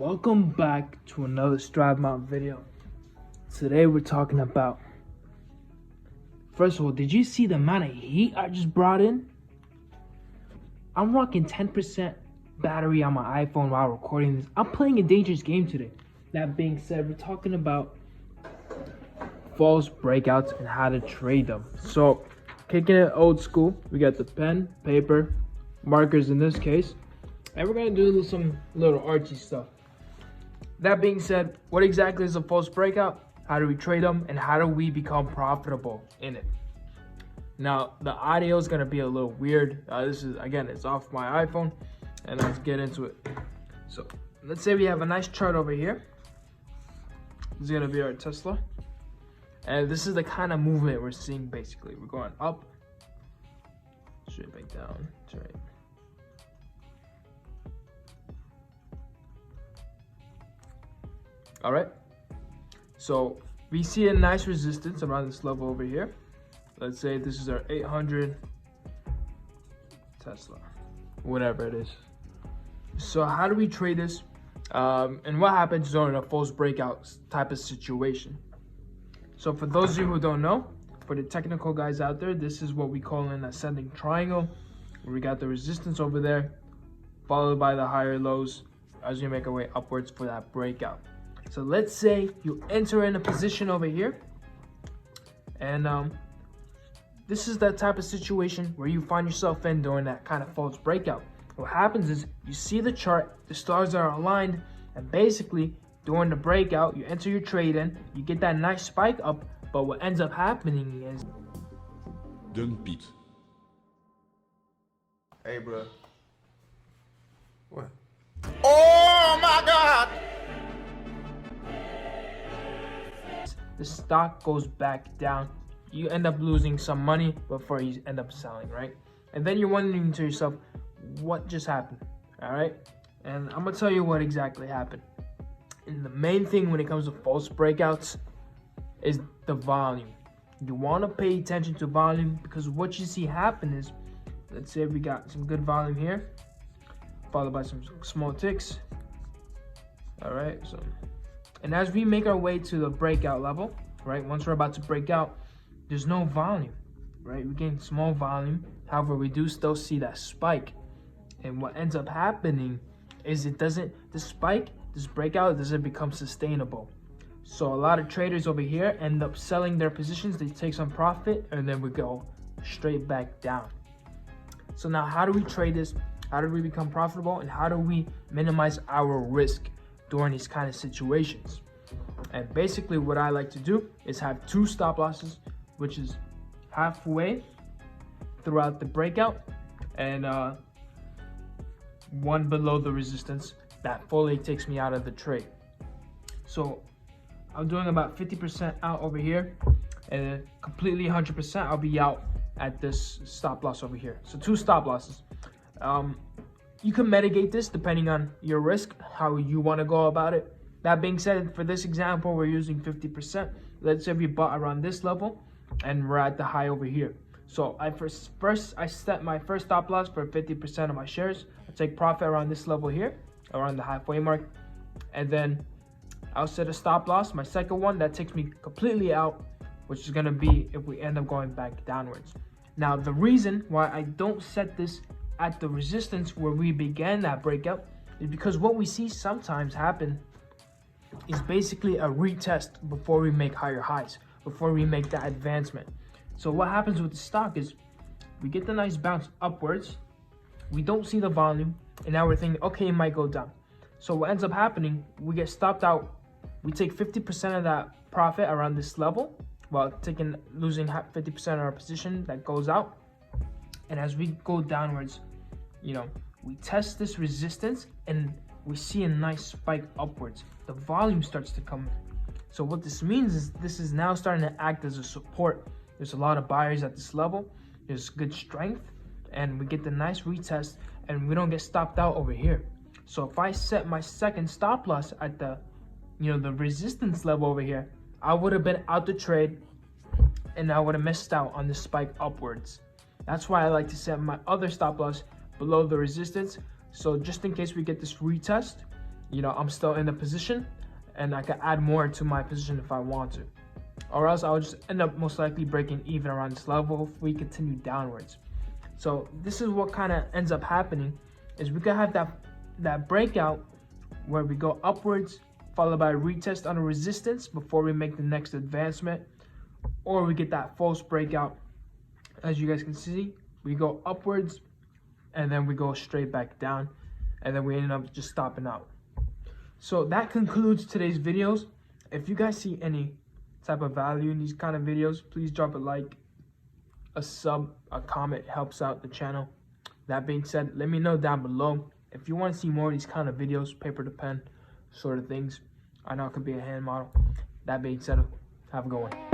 Welcome back to another Strivemont video. Today we're talking about, first of all, did you see the amount of heat I just brought in? I'm rocking 10% battery on my iPhone while recording this. I'm playing a dangerous game today. That being said, we're talking about false breakouts and how to trade them. So, kicking it old school, we got the pen, paper, markers in this case, and we're gonna do some little artsy stuff. That being said, what exactly is a false breakout? How do we trade them? And how do we become profitable in it? Now, the audio is gonna be a little weird. This is, again, it's off my iPhone, and let's get into it. So, let's say we have a nice chart over here. This is gonna be our Tesla. And this is the kind of movement we're seeing basically. We're going up, straight back down, straight. All right, so we see a nice resistance around this level over here. Let's say this is our 800 Tesla, whatever it is. So how do we trade this? And what happens during a false breakout type of situation? So for those of you who don't know, for the technical guys out there, this is what we call an ascending triangle, where we got the resistance over there, followed by the higher lows as we make our way upwards for that breakout. So let's say you enter in a position over here, and this is that type of situation where you find yourself in during that kind of false breakout. What happens is you see the chart, the stars are aligned, and basically during the breakout, you enter your trade in, you get that nice spike up, but what ends up happening is... Done Pete. Hey, bro. What? Oh my God! the stock goes back down. You end up losing some money before you end up selling, right? And then you're wondering to yourself, what just happened? All right? And I'm gonna tell you what exactly happened. And the main thing when it comes to false breakouts is the volume. You want to pay attention to volume, because what you see happen is, let's say we got some good volume here, followed by some small ticks. All right, so, and as we make our way to the breakout level, right, once we're about to break out, there's no volume, right? We gain small volume. However, we do still see that spike. And what ends up happening is this breakout doesn't become sustainable. So a lot of traders over here end up selling their positions, they take some profit, and then we go straight back down. So now how do we trade this? How do we become profitable? And how do we minimize our risk during these kind of situations? And basically what I like to do is have 2 stop losses, which is halfway throughout the breakout, and 1 below the resistance that fully takes me out of the trade. So I'm doing about 50% out over here, and then completely 100% I'll be out at this stop loss over here. So 2 stop losses. You can mitigate this depending on your risk, how you want to go about it. That being said, for this example, we're using 50%. Let's say we bought around this level and we're at the high over here. So I set my first stop loss for 50% of my shares. I take profit around this level here, around the halfway mark, and then I'll set a stop loss, my second one, that takes me completely out, which is gonna be if we end up going back downwards. Now, the reason why I don't set this at the resistance where we began that breakout is because what we see sometimes happen is basically a retest before we make higher highs, before we make that advancement. So what happens with the stock is we get the nice bounce upwards, we don't see the volume, and now we're thinking, okay, it might go down. So what ends up happening, we get stopped out. We take 50% of that profit around this level, while losing 50% of our position that goes out. And as we go downwards, we test this resistance and we see a nice spike upwards. The volume starts to come in. So what this means is this is now starting to act as a support. There's a lot of buyers at this level. There's good strength, and we get the nice retest, and we don't get stopped out over here. So if I set my second stop loss at the resistance level over here, I would have been out the trade, and I would have missed out on the spike upwards. That's why I like to set my other stop loss below the resistance. So just in case we get this retest, you know, I'm still in the position and I can add more to my position if I want to. Or else I'll just end up most likely breaking even around this level if we continue downwards. So this is what kind of ends up happening, is we can have that breakout where we go upwards, followed by a retest on a resistance before we make the next advancement. Or we get that false breakout. As you guys can see, we go upwards and then we go straight back down, and then we end up just stopping out. So that concludes today's videos. If you guys see any type of value in these kind of videos, please drop a like, a sub, a comment. Helps out the channel. That being said, let me know down below if you want to see more of these kind of videos, paper to pen sort of things. I know it could be a hand model. That being said, have a good one.